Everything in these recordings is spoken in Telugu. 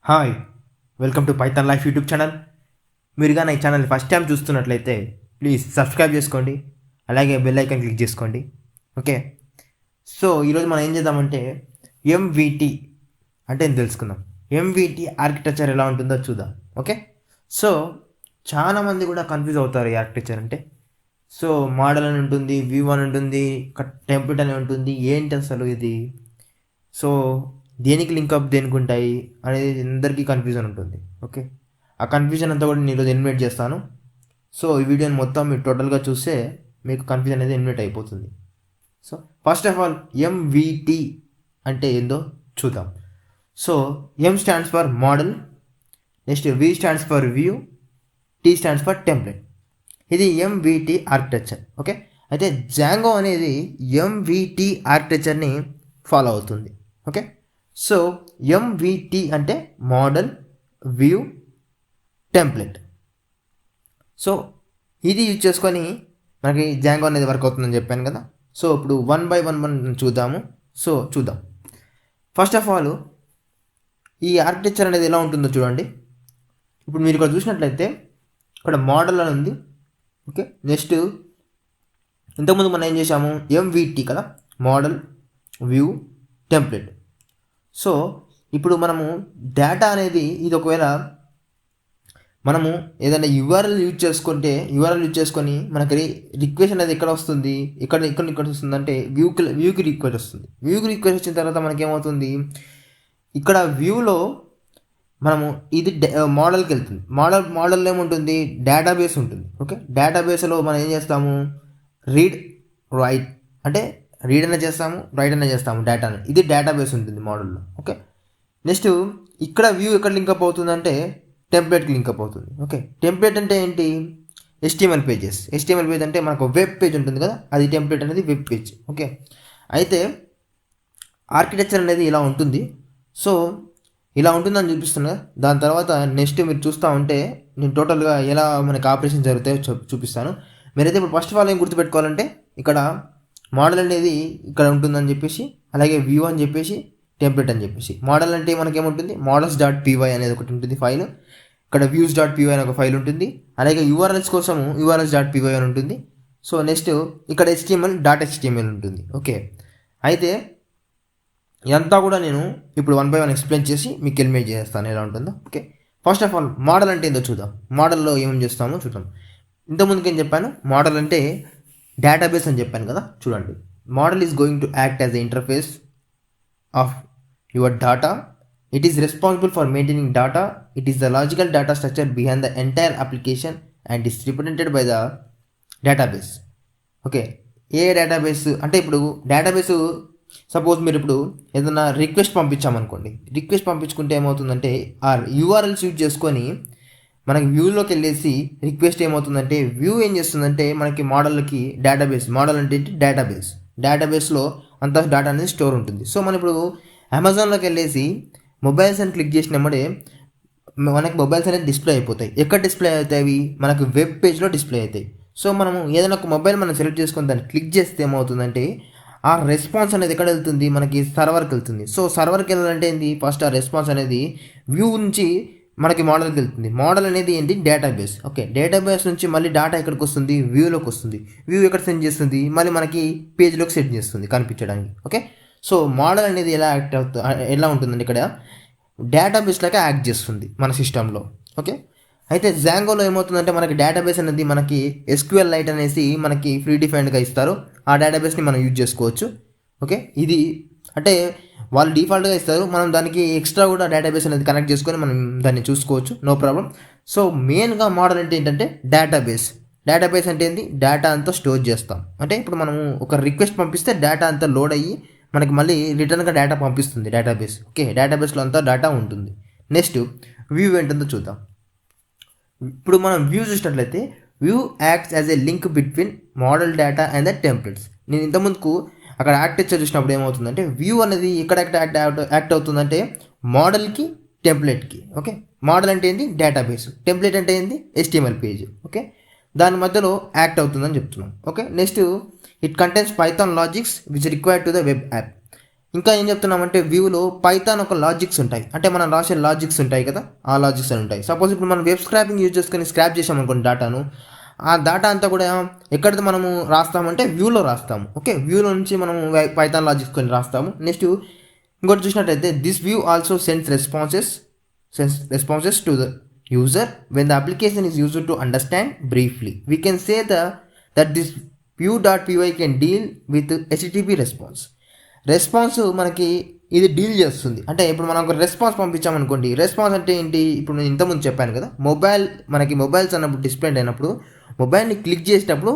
Hi, welcome to Python life YouTube channel. మీరుగా నా ఈ ఛానల్ ఫస్ట్ టైం చూస్తున్నట్లయితే ప్లీజ్ సబ్స్క్రైబ్ చేసుకోండి, అలాగే బెల్ ఐకాన్ క్లిక్ చేసుకోండి. ఓకే, సో ఈరోజు మనం ఏం చేద్దామంటే ఎంవిటి అంటే ఏం తెలుసుకుందాం. ఎంవిటి ఆర్కిటెక్చర్ ఎలా ఉంటుందో చూద్దాం. ఓకే, సో చాలామంది కూడా కన్ఫ్యూజ్ అవుతారు ఈ ఆర్కిటెక్చర్ అంటే. సో మోడల్ అని ఉంటుంది, వ్యూ అని ఉంటుంది, టెంప్లెట్ అని ఉంటుంది, ఏంటి అసలు ఇది, సో దేనికి లింకప్ దేనికి ఉంటాయి అనేది అందరికీ కన్ఫ్యూజన్ ఉంటుంది. ఓకే, ఆ కన్ఫ్యూజన్ అంతా కూడా నేను ఈరోజు ఎలిమినేట్ చేస్తాను. సో ఈ వీడియోని మొత్తం మీరు టోటల్గా చూస్తే మీకు కన్ఫ్యూజన్ అనేది ఎలిమినేట్ అయిపోతుంది. సో ఫస్ట్ ఆఫ్ ఆల్ ఎంవిటి అంటే ఏందో చూద్దాం. So M stands for model, next V stands for view, tea stands for template. ఇది ఎంవిటి ఆర్కిటెక్చర్. ఓకే, అయితే జాంగో అనేది ఎంవిటి ఆర్కిటెక్చర్ని ఫాలో అవుతుంది. ఓకే, సో ఎంవిటి అంటే మోడల్, వ్యూ, టెంప్లెట్. సో ఇది యూజ్ చేసుకొని మనకి జాంగో అనేది వర్క్ అవుతుందని చెప్పాను కదా. సో ఇప్పుడు వన్ బై వన్ చూద్దాము. సో చూద్దాం. ఫస్ట్ ఆఫ్ ఆల్ ఈ ఆర్కిటెక్చర్ అనేది ఎలా ఉంటుందో చూడండి. ఇప్పుడు మీరు ఇక్కడ చూసినట్లయితే ఇక్కడ మోడల్ అని ఉంది. ఓకే, నెక్స్ట్ ఇంతకుముందు మనం ఏం చేసాము, ఎంవిటి కదా, మోడల్, వ్యూ, టెంప్లెట్. సో ఇప్పుడు మనము డేటా అనేది ఇది ఒకవేళ మనము ఏదైనా యూఆర్ఎల్ యూజ్ చేసుకొని మనకి రిక్వెస్ట్ అనేది ఎక్కడ వస్తుంది, ఇక్కడ వస్తుంది అంటే వ్యూకి రిక్వెస్ట్ వస్తుంది. వ్యూకి రిక్వెస్ట్ వచ్చిన తర్వాత మనకేమవుతుంది, ఇక్కడ వ్యూలో మనము ఇది మోడల్కి వెళ్తుంది. మోడల్లో ఏముంటుంది, డేటాబేస్ ఉంటుంది. ఓకే, డేటాబేస్లో మనం ఏం చేస్తాము, రీడ్ రైట్ అంటే రీడ్ అయినా చేస్తాము, రైట్ అయినా చేస్తాము డేటాని. ఇది డేటాబేస్ ఉంటుంది మోడల్లో. ఓకే, నెక్స్ట్ ఇక్కడ వ్యూ ఎక్కడ లింకప్ అవుతుందంటే టెంప్లెట్కి లింకప్ అవుతుంది. ఓకే, టెంప్లెట్ అంటే ఏంటి, HTML పేజ్ అంటే మనకు వెబ్ పేజ్ ఉంటుంది కదా, అది టెంప్లెట్ అనేది వెబ్ పేజ్. ఓకే, అయితే ఆర్కిటెక్చర్ అనేది ఇలా ఉంటుంది. సో ఇలా ఉంటుందని చూపిస్తున్నా. దాని తర్వాత నెక్స్ట్ మీరు చూస్తూ ఉంటే నేను టోటల్గా ఎలా మనకి ఆపరేషన్ జరుగుతాయో చూపిస్తాను. మీరైతే ఇప్పుడు ఫస్ట్ ఆఫ్ ఆల్ ఏం గుర్తుపెట్టుకోవాలంటే ఇక్కడ మోడల్ అనేది ఇక్కడ ఉంటుందని చెప్పేసి, అలాగే వ్యూ అని చెప్పేసి, టెంప్లెట్ అని చెప్పేసి. మోడల్ అంటే మనకేముంటుంది, models.py అనేది ఒకటి ఉంటుంది ఫైల్, ఇక్కడ views.py అనే ఒక ఫైల్ ఉంటుంది, అలాగే యూఆర్ఎల్స్ కోసము urls.py అని ఉంటుంది. సో నెక్స్ట్ ఇక్కడ HTML ఉంటుంది. ఓకే, అయితే ఇదంతా కూడా నేను ఇప్పుడు వన్ బై వన్ ఎక్స్ప్లెయిన్ చేసి మీకు ఎలిమినేట్ చేస్తాను ఎలా ఉంటుందో. Okay, first of all model అంటే ఏందో చూద్దాం. మోడల్లో ఏమేమి చేస్తామో చూద్దాం. ఇంతకుముందుకు ఏం చెప్పాను, మోడల్ అంటే డేటాబేస్ అని చెప్పాను కదా. చూడండి, model is going to act as the interface of your data. It is responsible for maintaining data. It is the logical data structure behind the entire application and is represented by the database. Okay, A database అంటే ఇప్పుడు డేటాబేస్ సపోజ్ మీరు ఇప్పుడు ఏదైనా రిక్వెస్ట్ పంపించామనుకోండి, రిక్వెస్ట్ పంపించుకుంటే ఏమవుతుందంటే ఆ యూఆర్ఎల్స్ యూజ్ చేసుకొని మనకి వ్యూలోకి వెళ్ళేసి రిక్వెస్ట్ ఏమవుతుందంటే వ్యూ ఏం చేస్తుందంటే మనకి మోడల్కి డేటాబేస్, మోడల్ అంటే డేటాబేస్లో అంత డేటా అనేది స్టోర్ ఉంటుంది. సో మనం ఇప్పుడు అమెజాన్లోకి వెళ్ళేసి మొబైల్స్ అని క్లిక్ చేసినప్పుడే మనకి మొబైల్స్ అనేది డిస్ప్లే అయిపోతాయి. ఎక్కడ డిస్ప్లే అవుతాయి, మనకు వెబ్ పేజ్లో డిస్ప్లే అవుతాయి. సో మనము ఏదైనా ఒక మొబైల్ మనం సెలెక్ట్ చేసుకొని దాన్ని క్లిక్ చేస్తే ఏమవుతుందంటే ఆ రెస్పాన్స్ అనేది ఎక్కడ వెళ్తుంది, మనకి సర్వర్కి వెళ్తుంది. సో సర్వర్కి వెళ్ళాలంటే ఏంటి, ఫస్ట్ ఆ రెస్పాన్స్ అనేది వ్యూ నుంచి మనకి మోడల్కి వెళ్తుంది. మోడల్ అనేది ఏంటి, డేటాబేస్. ఓకే, డేటాబేస్ నుంచి మళ్ళీ డేటా ఎక్కడికి వస్తుంది, వ్యూలోకి వస్తుంది. వ్యూ ఎక్కడ సెండ్ చేస్తుంది, మళ్ళీ మనకి పేజ్లోకి సెట్ చేస్తుంది కనిపించడానికి. ఓకే, సో మోడల్ అనేది ఎలా ఉంటుందండి, ఇక్కడ డేటాబేస్ లాగా యాక్ట్ చేస్తుంది మన సిస్టంలో. ఓకే, అయితే జాంగోలో ఏమవుతుందంటే మనకి డేటాబేస్ అనేది మనకి SQLite అనేసి మనకి ఫ్రీ డిఫైన్డ్గా ఇస్తారు. ఆ డేటాబేస్ని మనం యూజ్ చేసుకోవచ్చు. ఓకే, ఇది అంటే వాళ్ళు డిఫాల్ట్గా ఇస్తారు, మనం దానికి ఎక్స్ట్రా కూడా డేటాబేస్ అనేది కనెక్ట్ చేసుకొని మనం దాన్ని చూసుకోవచ్చు, నో ప్రాబ్లం. సో మెయిన్గా మోడల్ అంటే ఏంటంటే డేటాబేస్ అంటే ఏంటి, డేటా అంతా స్టోర్ చేస్తాం. అంటే ఇప్పుడు మనము ఒక రిక్వెస్ట్ పంపిస్తే డేటా అంతా లోడ్ అయ్యి మనకి మళ్ళీ రిటర్న్గా డేటా పంపిస్తుంది డేటాబేస్. ఓకే, డేటాబేస్లో అంతా డేటా ఉంటుంది. నెక్స్ట్ వ్యూ ఏంటందో చూద్దాం. ఇప్పుడు మనం వ్యూ చూసినట్లయితే view acts as a link between model data and the templates. నేను ఇంతకుముందుకు అక్కడ ఆర్కిటెక్చర్ చూసినప్పుడు ఏమవుతుందంటే వ్యూ అనేది ఎక్కడ యాక్ట్ అవుతుందంటే మోడల్కి, టెంప్లెట్కి. ఓకే, మోడల్ అంటే ఏంటి, డేటాబేస్, టెంప్లెట్ అంటే ఏంటి, HTML పేజ్. ఓకే, దాని మధ్యలో యాక్ట్ అవుతుందని చెప్తున్నాం. Okay, next it contains Python logics which required to the web app. ఇంకా ఏం చెప్తున్నామంటే వ్యూలో పైథాన్ ఒక లాజిక్స్ ఉంటాయి, అంటే మనం రాసే లాజిక్స్ ఉంటాయి కదా, ఆ లాజిక్స్ అని ఉంటాయి. సపోజ్ ఇప్పుడు మనం వెబ్ స్క్రాపింగ్ యూజ్ చేసుకొని స్క్రాప్ చేసామనుకోండి డేటాను, ఆ డేటా అంతా కూడా ఎక్కడ మనము రాస్తామంటే వ్యూలో రాస్తాము. ఓకే, వ్యూలో నుంచి మనము పైథాన్ లాజిక్స్ కొన్ని రాస్తాము. నెక్స్ట్ ఇంకోటి చూసినట్టయితే this view also sends responses to the user when the application is used to understand briefly. We can say that this view.py can deal with HTTP response మనకి ఇది డీల్ చేస్తుంది. అంటే ఇప్పుడు మనం ఒక రెస్పాన్స్ పంపించామనుకోండి, రెస్పాన్స్ అంటే ఏంటి, ఇప్పుడు నేను ఇంతకుముందు చెప్పాను కదా, మొబైల్స్ అన్నప్పుడు డిస్ప్లే అయినప్పుడు మొబైల్ని క్లిక్ చేసినప్పుడు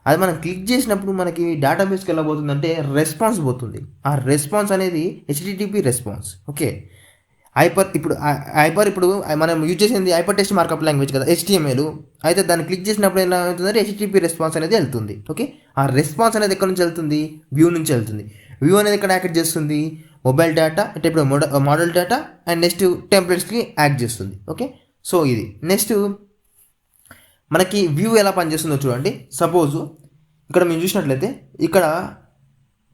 అది మనం క్లిక్ చేసినప్పుడు మనకి డేటాబేస్కి ఎలా పోతుందంటే రెస్పాన్స్ పోతుంది. ఆ రెస్పాన్స్ అనేది HTTP రెస్పాన్స్. ఓకే, ఇప్పుడు మనం యూజ్ చేసింది హైపర్ టెక్స్ట్ మార్కప్ లాంగ్వేజ్ కదా, HTML. అయితే దాన్ని క్లిక్ చేసినప్పుడు ఎలా అవుతుందంటే HTTP రెస్పాన్స్ అనేది వెళ్తుంది. ఓకే, ఆ రెస్పాన్స్ అనేది ఎక్కడి నుంచి వెళ్తుంది, వ్యూ నుంచి వెళ్తుంది. వ్యూ అనేది ఎక్కడ యాక్ట్ చేస్తుంది, మొబైల్ డేటా అంటే ఇప్పుడు మోడల్ డేటా అండ్ నెక్స్ట్ టెంప్లెట్స్కి యాక్ట్ చేస్తుంది. ఓకే, సో ఇది నెక్స్ట్ మనకి వ్యూ ఎలా పనిచేస్తుందో చూడండి. సపోజ్ ఇక్కడ మేము చూసినట్లయితే ఇక్కడ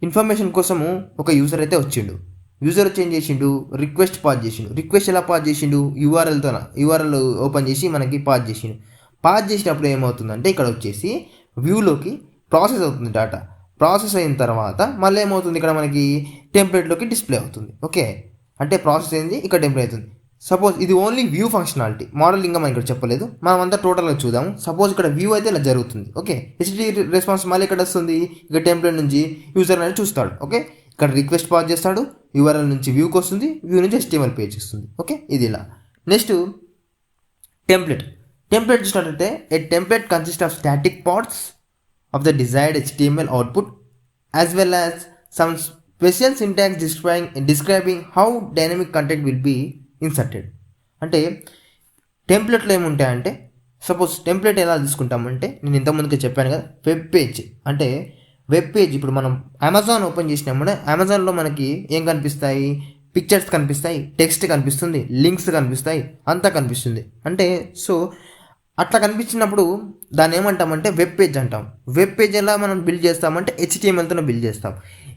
ఇన్ఫర్మేషన్ కోసము ఒక యూజర్ అయితే వచ్చిండు. యూజర్ వచ్చి ఏం చేసిండు, రిక్వెస్ట్ పాస్ చేసిండు. రిక్వెస్ట్ ఎలా పాస్ చేసిండు, యూఆర్ఎల్ ఓపెన్ చేసి మనకి పాస్ చేసిండు. పాస్ చేసినప్పుడు ఏమవుతుందంటే ఇక్కడ వచ్చేసి వ్యూలోకి ప్రాసెస్ అవుతుంది డేటా. ప్రాసెస్ అయిన తర్వాత మళ్ళీ ఏమవుతుంది, ఇక్కడ మనకి టెంప్లెట్లోకి డిస్ప్లే అవుతుంది. ఓకే, అంటే ప్రాసెస్ అయింది, ఇక్కడ టెంప్లెట్ అవుతుంది. సపోజ్ ఇది ఓన్లీ వ్యూ ఫంక్షనాలిటీ, మోడల్ ఇంకా మనం ఇక్కడ చెప్పలేదు, మనం అంతా టోటల్గా చూద్దాము. సపోజ్ ఇక్కడ వ్యూ అయితే ఇలా జరుగుతుంది. ఓకే, HTTP రెస్పాన్స్ మళ్ళీ ఇక్కడ వస్తుంది, ఇక్కడ టెంప్లెట్ నుంచి యూజర్ అనేది చూస్తాడు. ఓకే, ఇక్కడ రిక్వెస్ట్ పాస్ చేస్తాడు, URL నుంచి వ్యూకి వస్తుంది, వ్యూ నుంచి HTML పేజ్ వస్తుంది. ఓకే, ఇది ఇలా. నెక్స్ట్ టెంప్లెట్ చూసినట్లయితే a template consist of static parts of the desired HTML output as well as some special syntax describing how dynamic content will be inserted. అంటే టెంప్లెట్లో ఏముంటాయంటే, సపోజ్ టెంప్లెట్ ఎలా తీసుకుంటామంటే నేను ఇంతకుముందుకే చెప్పాను కదా, వెబ్ పేజ్ ఇప్పుడు మనం అమెజాన్ ఓపెన్ చేసినామంటే అమెజాన్లో మనకి ఏం కనిపిస్తాయి, పిక్చర్స్ కనిపిస్తాయి, టెక్స్ట్ కనిపిస్తుంది, లింక్స్ కనిపిస్తాయి, అంతా కనిపిస్తుంది. అంటే సో అట్లా కనిపించినప్పుడు దాన్ని ఏమంటామంటే వెబ్ పేజ్ అంటాం. వెబ్ పేజ్ ఎలా మనం బిల్డ్ చేస్తామంటే HTMLతో బిల్డ్ చేస్తాం.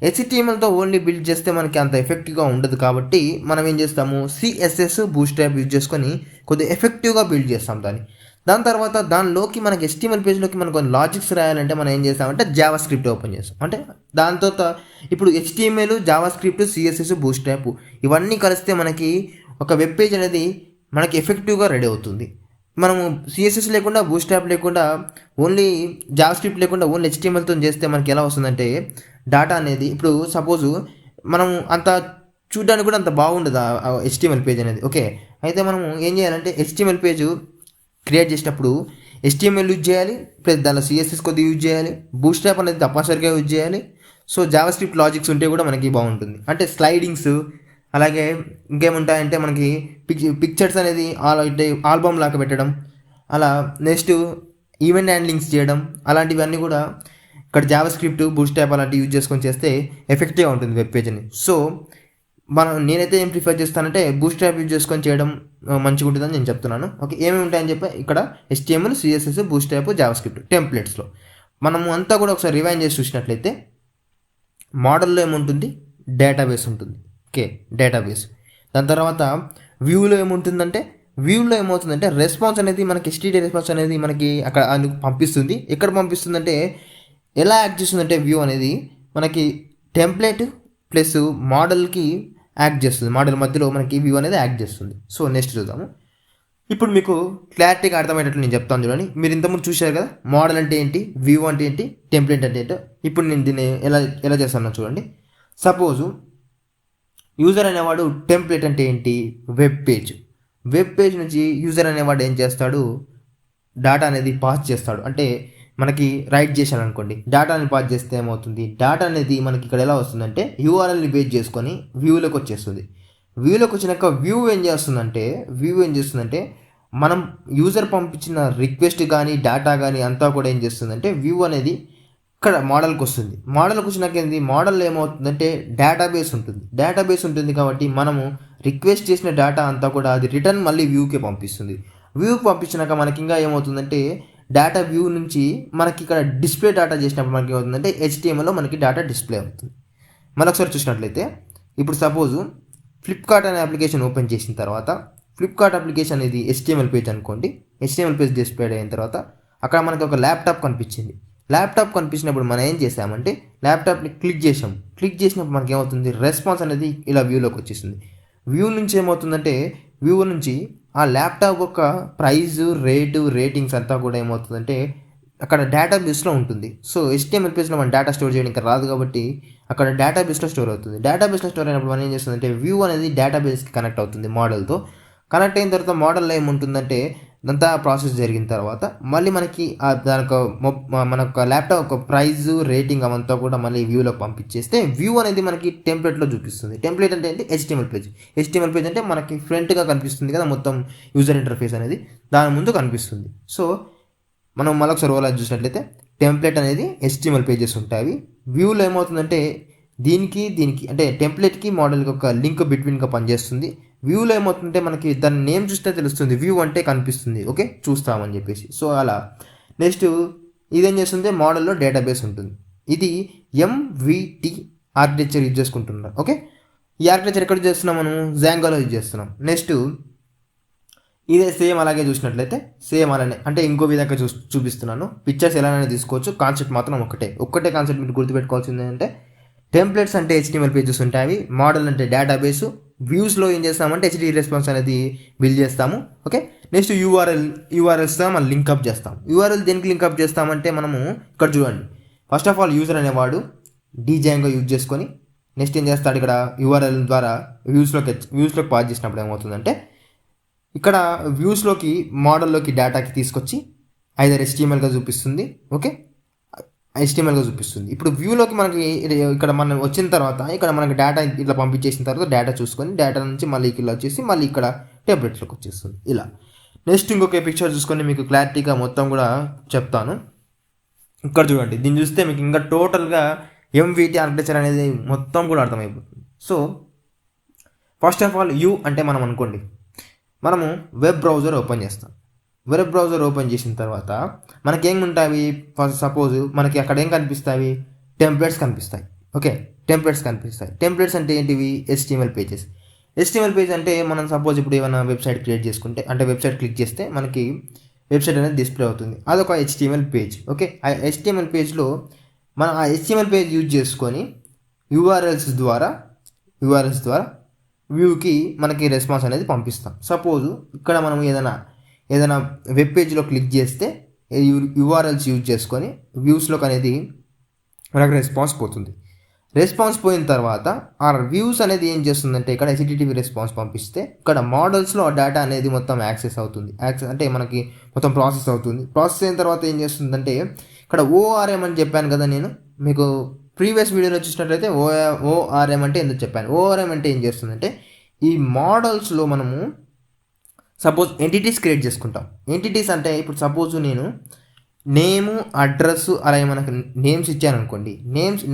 HTMLతో ఓన్లీ బిల్డ్ చేస్తే మనకి అంత ఎఫెక్టివ్గా ఉండదు, కాబట్టి మనం ఏం చేస్తాము, CSS బూట్స్ట్రాప్ యూజ్ చేసుకొని కొద్దిగా ఎఫెక్టివ్గా బిల్డ్ చేస్తాం దాని తర్వాత దానిలోకి మనకి HTML పేజ్లోకి మనకు కొన్ని లాజిక్స్ రాయాలంటే మనం ఏం చేస్తామంటే జావా స్క్రిప్ట్ ఓపెన్ చేస్తాం. అంటే దాంతో ఇప్పుడు HTML, Java script, CSS, bootstrap ఇవన్నీ కలిస్తే మనకి ఒక వెబ్ పేజ్ అనేది మనకి ఎఫెక్టివ్గా రెడీ అవుతుంది. మనము CSS లేకుండా, బూట్స్ట్రాప్ లేకుండా, ఓన్లీ జావా స్క్రిప్ట్ లేకుండా ఓన్లీ HTMLతో చేస్తే మనకి ఎలా వస్తుందంటే డేటా అనేది, ఇప్పుడు సపోజ్ మనం అంత చూడడానికి కూడా అంత బాగుండదు HTML పేజ్ అనేది. ఓకే, అయితే మనము ఏం చేయాలంటే HTML పేజ్ క్రియేట్ చేసేటప్పుడు HTML యూజ్ చేయాలి, ప్లస్ దానిలో CSS కొద్దిగా యూజ్ చేయాలి, బూట్స్ట్రాప్ అనేది తప్పనిసరిగా యూజ్ చేయాలి. సో జావా స్క్రిప్ట్ లాజిక్స్ ఉంటే కూడా మనకి బాగుంటుంది. అంటే స్లైడింగ్స్, అలాగే ఇంకేముంటాయంటే మనకి పిక్చర్స్ అనేది ఆల్బమ్ లాగా పెట్టడం, అలా నెక్స్ట్ ఈవెంట్ హ్యాండ్లింగ్స్ చేయడం, అలాంటివన్నీ కూడా ఇక్కడ జావా స్క్రిప్ట్, బూట్స్ట్రాప్ అలాంటివి యూజ్ చేసుకొని చేస్తే ఎఫెక్టివ్గా ఉంటుంది వెబ్ పేజ్ని. సో నేనైతే ఏం ప్రిఫర్ చేస్తానంటే బూట్స్ట్రాప్ యూజ్ చేసుకొని చేయడం మంచిగా ఉంటుందని నేను చెప్తున్నాను. ఓకే, ఏమేమి ఉంటాయని చెప్పి ఇక్కడ HTML, CSS, bootstrap, JavaScript టెంప్లెట్స్లో మనము అంతా కూడా ఒకసారి రివైండ్ చేసి చూసినట్లయితే మోడల్లో ఏముంటుంది, డేటాబేస్ ఉంటుంది. Okay, database. దాని తర్వాత వ్యూలో ఏముంటుందంటే, వ్యూలో ఏమవుతుందంటే రెస్పాన్స్ అనేది మనకి HTTP రెస్పాన్స్ అనేది మనకి అక్కడ పంపిస్తుంది. ఎక్కడ పంపిస్తుందంటే ఎలా యాక్ట్ చేస్తుందంటే వ్యూ అనేది మనకి టెంప్లెట్ ప్లస్ మోడల్కి యాక్ట్ చేస్తుంది. మోడల్ మధ్యలో మనకి వ్యూ అనేది యాక్ట్ చేస్తుంది. సో నెక్స్ట్ చూద్దాము. ఇప్పుడు మీకు క్లారిటీగా అర్థమయ్యేటట్లు నేను చెప్తాను చూడండి. మీరు ఇంతకుముందు చూశారు కదా, మోడల్ అంటే ఏంటి, వ్యూ అంటే ఏంటి, టెంప్లెట్ అంటే ఏంటో. ఇప్పుడు నేను దీన్ని ఎలా చేస్తాను చూడండి. సపోజు యూజర్ అనేవాడు టెంప్లెట్ అంటే ఏంటి, వెబ్ పేజ్ నుంచి యూజర్ అనేవాడు ఏం చేస్తాడు, డేటా అనేది పాస్ చేస్తాడు. అంటే మనకి రైట్ చేశాను అనుకోండి, డేటాని పాస్ చేస్తే ఏమవుతుంది, డేటా అనేది మనకి ఇక్కడ ఎలా వస్తుందంటే URLని బేస్ చేసుకొని వ్యూలోకి వచ్చేస్తుంది. వ్యూలోకి వచ్చినాక వ్యూ ఏం చేస్తుందంటే మనం యూజర్ పంపించిన రిక్వెస్ట్ కానీ డేటా కానీ అంతా కూడా ఏం చేస్తుందంటే వ్యూ అనేది ఇక్కడ మోడల్కి వస్తుంది. మోడల్కి వచ్చినాక ఏంది, మోడల్ ఏమవుతుందంటే డేటాబేస్ ఉంటుంది కాబట్టి మనము రిక్వెస్ట్ చేసిన డేటా అంతా కూడా అది రిటర్న్ మళ్ళీ వ్యూకి పంపిస్తుంది. వ్యూకి పంపించినాక మనకి ఇంకా ఏమవుతుందంటే డేటా వ్యూ నుంచి మనకి ఇక్కడ డిస్ప్లే డేటా చేసినప్పుడు మనకి ఏమవుతుందంటే HTMLలో మనకి డేటా డిస్ప్లే అవుతుంది. మళ్ళీ ఒకసారి చూసినట్లయితే ఇప్పుడు సపోజు ఫ్లిప్కార్ట్ అనే అప్లికేషన్ ఓపెన్ చేసిన తర్వాత ఫ్లిప్కార్ట్ అప్లికేషన్ అనేది HTML పేజ్ అనుకోండి. HTML పేజ్ డిస్ప్లే అయిన తర్వాత అక్కడ మనకి ఒక ల్యాప్టాప్ కనిపించింది. ల్యాప్టాప్ కనిపించినప్పుడు మనం ఏం చేసామంటే ల్యాప్టాప్ని క్లిక్ చేసాం. క్లిక్ చేసినప్పుడు మనకి ఏమవుతుంది, రెస్పాన్స్ అనేది ఇలా వ్యూలోకి వచ్చేసింది. వ్యూ నుంచి ఏమవుతుందంటే వ్యూ నుంచి ఆ ల్యాప్టాప్ యొక్క ప్రైజు, రేటు, రేటింగ్స్ అంతా కూడా ఏమవుతుందంటే అక్కడ డేటాబేస్లో ఉంటుంది. సో HTML పేజ్లో మనం డేటా స్టోర్ చేయడానికి రాదు కాబట్టి అక్కడ డేటాబేస్లో స్టోర్ అవుతుంది. డేటాబేస్లో స్టోర్ అయినప్పుడు మనం ఏం చేస్తుందంటే వ్యూ అనేది డేటాబేస్కి కనెక్ట్ అవుతుంది. మోడల్తో కనెక్ట్ అయిన తర్వాత మోడల్లో ఏముంటుందంటే అంతా ప్రాసెస్ జరిగిన తర్వాత మళ్ళీ మనకి దానికి మన ల్యాప్టాప్ ఒక ప్రైజు, రేటింగ్ అవంతా కూడా మళ్ళీ వ్యూలోకి పంపించేస్తే వ్యూ అనేది మనకి టెంప్లెట్లో చూపిస్తుంది. టెంప్లెట్ అంటే ఏంటి, HTML పేజ్. HTML పేజ్ అంటే మనకి ఫ్రంట్గా కనిపిస్తుంది కదా, మొత్తం యూజర్ ఇంటర్ఫేస్ అనేది దాని ముందు కనిపిస్తుంది. సో మనం మరొకసారి ఓలా చూసినట్లయితే టెంప్లెట్ అనేది HTML పేజెస్ ఉంటాయి. వ్యూలో ఏమవుతుందంటే దీనికి అంటే టెంప్లెట్కి మోడల్కి ఒక లింక్ బిట్వీన్గా పనిచేస్తుంది. వ్యూలో ఏమవుతుందంటే మనకి దాని నేమ్ చూస్తే తెలుస్తుంది, వ్యూ అంటే కనిపిస్తుంది, ఓకే చూస్తామని చెప్పేసి. సో అలా నెక్స్ట్ ఇదేం చేస్తుంది, మోడల్లో డేటాబేస్ ఉంటుంది. ఇది MVT ఆర్కిటెక్చర్ యూజ్ చేసుకుంటున్నారు. ఓకే, ఈ ఆర్కిటెక్చర్ ఎక్కడ చేస్తున్నాం, మనం జాంగోలో యూజ్ చేస్తున్నాం. నెక్స్ట్ ఇదే సేమ్ అలాగే చూసినట్లయితే సేమ్ అలానే అంటే ఇంకో విధంగా చూపిస్తున్నాను. పిక్చర్స్ ఎలాగైనా తీసుకోవచ్చు, కాన్సెప్ట్ మాత్రం ఒక్కటే కాన్సెప్ట్ మీరు గుర్తుపెట్టుకోవాల్సింది ఏంటంటే టెంప్లెట్స్ అంటే HTML పేజెస్ ఉంటాయి, మోడల్ అంటే డేటాబేసు, వ్యూస్లో ఏం చేస్తామంటే HTTP రెస్పాన్స్ అనేది బిల్డ్ చేస్తాము. ఓకే, నెక్స్ట్ యూఆర్ఎల్స్తో మనం లింక్అప్ చేస్తాం. యూఆర్ఎల్ దేనికి లింక్అప్ చేస్తామంటే మనము ఇక్కడ చూడండి, ఫస్ట్ ఆఫ్ ఆల్ యూజర్ అనేవాడు డీజాంగో యూజ్ చేసుకొని నెక్స్ట్ ఏం చేస్తాడు, ఇక్కడ యూఆర్ఎల్ ద్వారా వ్యూస్లోకి పాస్ చేసినప్పుడు ఏమవుతుందంటే ఇక్కడ వ్యూస్లోకి మోడల్లోకి డేటాకి తీసుకొచ్చి ఐదర్ HTMLగా చూపిస్తుంది. ఓకే, HTMLగా చూపిస్తుంది. ఇప్పుడు వ్యూలోకి మనకి ఇక్కడ మనం వచ్చిన తర్వాత ఇక్కడ మనకి డేటా ఇట్లా పంపించేసిన తర్వాత డేటా చూసుకొని డేటా నుంచి మళ్ళీ ఇలా వచ్చేసి మళ్ళీ ఇక్కడ టెంప్లెట్లోకి వచ్చేస్తుంది ఇలా. నెక్స్ట్ ఇంకొక పిక్చర్ చూసుకొని మీకు క్లారిటీగా మొత్తం కూడా చెప్తాను. ఇక్కడ చూడండి, దీన్ని చూస్తే మీకు ఇంకా టోటల్గా MVT ఆర్కిటెక్చర్ అనేది మొత్తం కూడా అర్థమైపోతుంది. So first of all you అంటే మనం అనుకోండి, మనము వెబ్ బ్రౌజర్ ఓపెన్ చేస్తాం. వెబ్ బ్రౌజర్ ఓపెన్ చేసిన తర్వాత మనకేముంటాయి, ఫస్ట్ సపోజ్ మనకి అక్కడ ఏం కనిపిస్తాయి, టెంప్లెట్స్ కనిపిస్తాయి. ఓకే, టెంప్లెట్స్ కనిపిస్తాయి. టెంప్లెట్స్ అంటే ఏంటివి, HTML పేజెస్. HTML పేజ్ అంటే మనం సపోజ్ ఇప్పుడు ఏమైనా వెబ్సైట్ క్రియేట్ చేసుకుంటే అంటే వెబ్సైట్ క్లిక్ చేస్తే మనకి వెబ్సైట్ అనేది డిస్ప్లే అవుతుంది, అదొక HTML పేజ్. ఓకే, ఆ HTML పేజ్లో మనం ఆ HTML పేజ్ యూజ్ చేసుకొని యూఆర్ఎల్స్ ద్వారా వ్యూకి మనకి రెస్పాన్స్ అనేది పంపిస్తాం. సపోజ్ ఇక్కడ మనం ఏదైనా వెబ్ పేజ్లో క్లిక్ చేస్తే యూఆర్ఎల్స్ యూజ్ చేసుకొని వ్యూస్లోకి అనేది మనకు రెస్పాన్స్ పోతుంది. రెస్పాన్స్ పోయిన తర్వాత ఆ వ్యూస్ అనేది ఏం చేస్తుందంటే ఇక్కడ HTTP రెస్పాన్స్ పంపిస్తే ఇక్కడ మోడల్స్లో ఆ డేటా అనేది మొత్తం యాక్సెస్ అవుతుంది. అంటే మనకి మొత్తం ప్రాసెస్ అవుతుంది. ప్రాసెస్ అయిన తర్వాత ఏం చేస్తుందంటే ఇక్కడ ORM అని చెప్పాను కదా నేను మీకు ప్రీవియస్ వీడియోలో చూసినట్లయితే ORM అంటే ఎందుకు చెప్పాను. ORM అంటే ఏం చేస్తుందంటే ఈ మోడల్స్లో మనము సపోజ్ ఎంటిటీస్ క్రియేట్ చేసుకుంటాం. ఎంటిటీస్ అంటే ఇప్పుడు సపోజ్ నేను నేము, అడ్రస్సు అలా మనకు నేమ్స్ ఇచ్చాను అనుకోండి,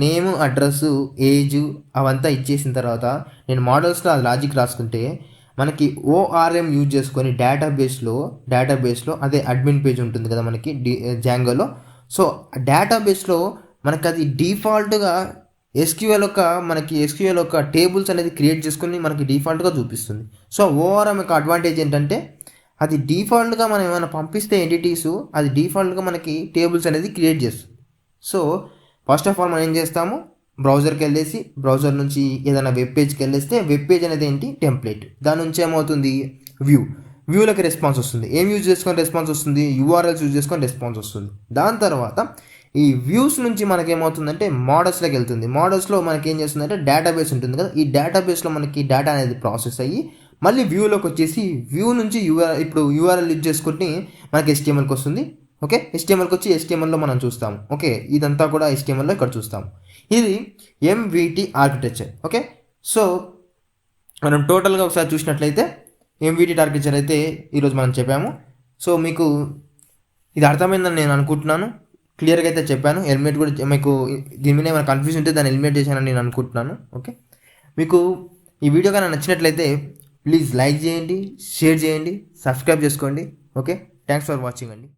నేము, అడ్రస్సు, ఏజు అవంతా ఇచ్చేసిన తర్వాత నేను మోడల్స్లో అది లాజిక్ రాసుకుంటే మనకి ORM యూజ్ చేసుకొని డేటాబేస్లో అదే అడ్మిన్ పేజ్ ఉంటుంది కదా మనకి జాంగోలో. సో డేటాబేస్లో మనకి అది డిఫాల్ట్గా SQL యొక్క టేబుల్స్ అనేది క్రియేట్ చేసుకుని మనకి డిఫాల్ట్గా చూపిస్తుంది. సో ORM యొక్క అడ్వాంటేజ్ ఏంటంటే అది డిఫాల్ట్గా మనం ఏమైనా పంపిస్తే ఎంటిటీస్ అది డిఫాల్ట్గా మనకి టేబుల్స్ అనేది క్రియేట్ చేస్తుంది. సో ఫస్ట్ ఆఫ్ ఆల్ మనం ఏం చేస్తాము, బ్రౌజర్కి వెళ్ళేసి బ్రౌజర్ నుంచి ఏదైనా వెబ్ పేజ్కి వెళ్ళేస్తే వెబ్ పేజ్ అనేది ఏంటి, టెంప్లెట్. దాని నుంచి ఏమవుతుంది, వ్యూలోకి రెస్పాన్స్ వస్తుంది. ఏం యూజ్ చేసుకొని రెస్పాన్స్ వస్తుంది, URLs యూజ్ చేసుకొని రెస్పాన్స్ వస్తుంది. దాని తర్వాత ఈ వ్యూస్ నుంచి మనకి ఏమవుతుందంటే మోడల్స్లోకి వెళ్తుంది. మోడల్స్లో మనకి ఏం చేస్తుందంటే డేటాబేస్ ఉంటుంది కదా, ఈ డేటాబేస్లో మనకి డేటా అనేది ప్రాసెస్ అయ్యి మళ్ళీ వ్యూలోకి వచ్చేసి వ్యూ నుంచి ఇప్పుడు URL యూజ్ చేసుకుంటే మనకి HTMLకి వస్తుంది. ఓకే, HTMLకి వచ్చి HTMLలో మనం చూస్తాము. ఓకే, ఇదంతా కూడా HTMLలో ఇక్కడ చూస్తాము. ఇది MVT ఆర్కిటెక్చర్. ఓకే, సో మనం టోటల్గా ఒకసారి చూసినట్లయితే MVT ఆర్కిటెక్చర్ అయితే ఈరోజు మనం చెప్పాము. సో మీకు ఇది అర్థమైందని నేను అనుకుంటున్నాను, క్లియర్గా అయితే చెప్పాను. ఎలిమినేట్ కూడా మీకు దీని మీద ఏమైనా కన్ఫ్యూజన్ ఉంటే దాన్ని ఎలిమినేట్ చేశానని నేను అనుకుంటున్నాను. ఓకే, మీకు ఈ వీడియో కానీ నచ్చినట్లయితే ప్లీజ్ లైక్ చేయండి, షేర్ చేయండి, సబ్స్క్రైబ్ చేసుకోండి. ఓకే, థ్యాంక్స్ ఫర్ వాచింగ్ అండి.